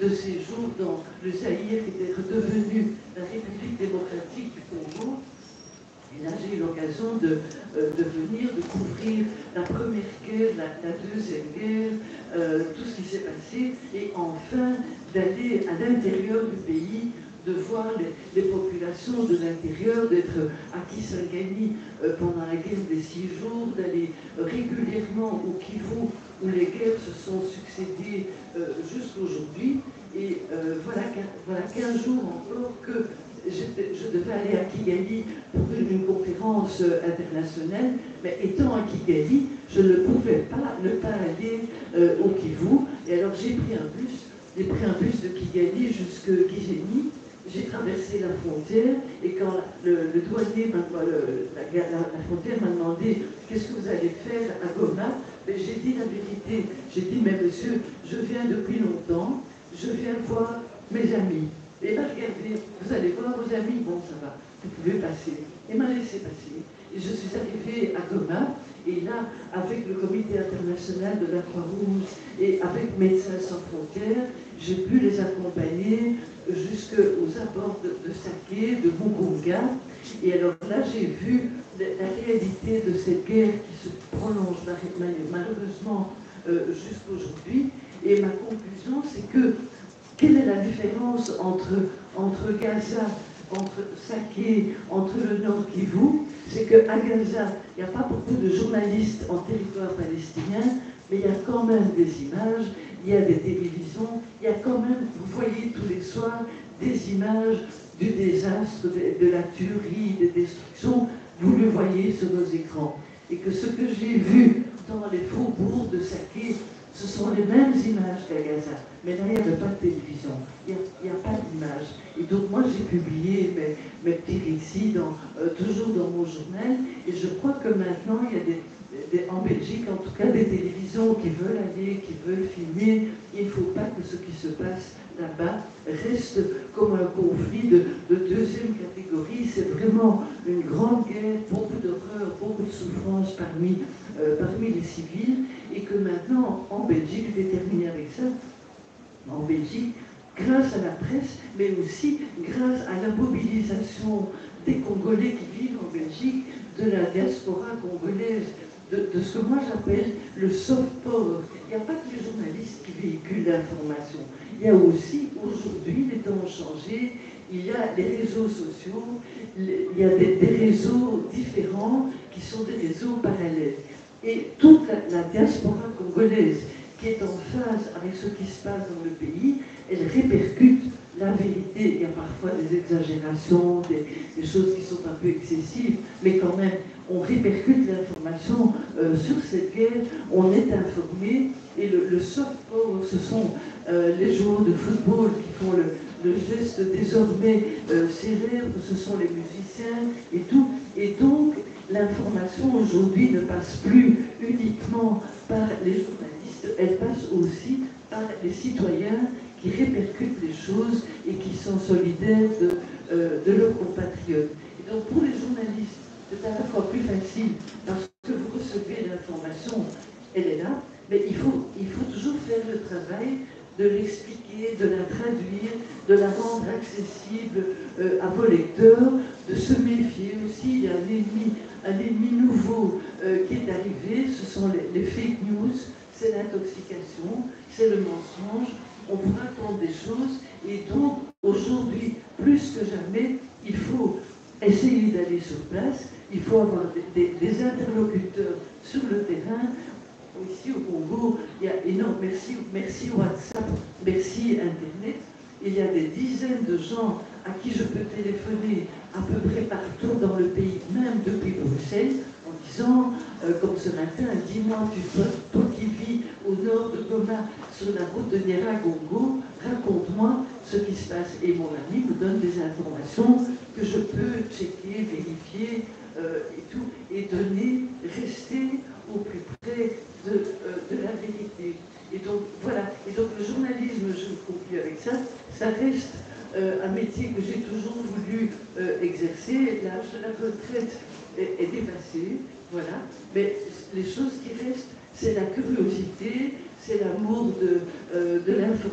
de séjour dans le Zaïre, qui était redevenu la République démocratique du Congo. Et là, j'ai eu l'occasion de venir, de couvrir la première guerre, la deuxième guerre, tout ce qui s'est passé, et enfin d'aller à l'intérieur du pays, de voir les populations de l'intérieur, d'être à Kisangani pendant la guerre des 6 jours, d'aller régulièrement au Kivu, où les guerres se sont succédées jusqu'aujourd'hui. Et voilà 15 jours encore que je devais aller à Kigali pour une conférence internationale, mais étant à Kigali, je ne pouvais pas ne pas aller au Kivu. Et alors j'ai pris un bus de Kigali jusqu'à Gijeni. J'ai traversé la frontière et quand le douanier, la frontière m'a demandé qu'est-ce que vous allez faire à Goma, ben, j'ai dit la vérité. J'ai dit, mais monsieur, je viens depuis longtemps, je viens voir mes amis. Et il m'a regardé, vous allez voir vos amis, bon ça va, vous pouvez passer. Il m'a laissé passer. Et je suis arrivée à Goma, et là, avec le comité international de la Croix-Rouge et avec Médecins sans frontières, j'ai pu les accompagner jusqu'aux abords de Saké, de Mugunga. Et alors là, j'ai vu la réalité de cette guerre qui se prolonge malheureusement jusqu'aujourd'hui. Et ma conclusion, c'est que quelle est la différence entre Gaza, entre Saké, entre le Nord Kivu? C'est qu'à Gaza, il n'y a pas beaucoup de journalistes en territoire palestinien, mais il y a quand même des images, il y a des télévisions, il y a quand même, vous voyez tous les soirs, des images du désastre, de la tuerie, des destructions, vous le voyez sur nos écrans. Et que ce que j'ai vu dans les faubourgs de Saké, ce sont les mêmes images qu'à Gaza, mais là, il n'y avait pas de télévision, il n'y a pas d'image. Et donc, moi, j'ai publié mes petits récits, toujours dans mon journal, et je crois que maintenant, il y a en Belgique, en tout cas, des télévisions qui veulent aller, qui veulent filmer. Il ne faut pas que ce qui se passe là-bas reste comme un conflit de deuxième catégorie. C'est vraiment une grande guerre, beaucoup d'horreur, beaucoup de souffrance parmi les civils, et que maintenant, en Belgique, je vais terminer avec ça, en Belgique, grâce à la presse, mais aussi grâce à la mobilisation des Congolais qui vivent en Belgique, de la diaspora congolaise, de ce que moi j'appelle le soft power. Il n'y a pas que les journalistes qui véhiculent l'information. Il y a aussi, aujourd'hui, les temps ont changé, il y a les réseaux sociaux, il y a des réseaux différents qui sont des réseaux parallèles. Et toute la diaspora congolaise qui est en phase avec ce qui se passe dans le pays, elle répercute la vérité. Il y a parfois des exagérations, des choses qui sont un peu excessives, mais quand même, on répercute l'information sur cette guerre, on est informé, et le soft power, ce sont les joueurs de football qui font le geste désormais célèbre, ce sont les musiciens et tout. Et donc, l'information aujourd'hui ne passe plus uniquement par les journalistes, elle passe aussi par les citoyens qui répercutent les choses et qui sont solidaires de leurs compatriotes. Et donc pour les journalistes, c'est à la fois plus facile parce que vous recevez l'information, elle est là, mais il faut toujours faire le travail de l'expliquer, de la traduire, de la rendre accessible à vos lecteurs, de se méfier aussi. Il y a un ennemi nouveau qui est arrivé, ce sont les fake news, c'est l'intoxication, c'est le mensonge, on vous raconte des choses, et donc aujourd'hui, plus que jamais, il faut essayer d'aller sur place, il faut avoir des interlocuteurs sur le terrain. Ici au Congo, il y a énorme, merci WhatsApp, merci Internet, il y a des dizaines de gens à qui je peux téléphoner à peu près partout dans le pays, même depuis Bruxelles, en disant, comme ce matin, dis-moi, toi qui vis au nord de Goma, sur la route de Nyiragongo, raconte-moi ce qui se passe. Et mon ami me donne des informations que je peux checker, vérifier et tout, et donner, rester au plus près de la vérité. Et donc, voilà. Et donc, le journalisme, je conclue avec ça, ça reste un métier que j'ai toujours voulu exercer. L'âge de la retraite est dépassé, voilà. Mais les choses qui restent, c'est la curiosité, c'est l'amour de l'information.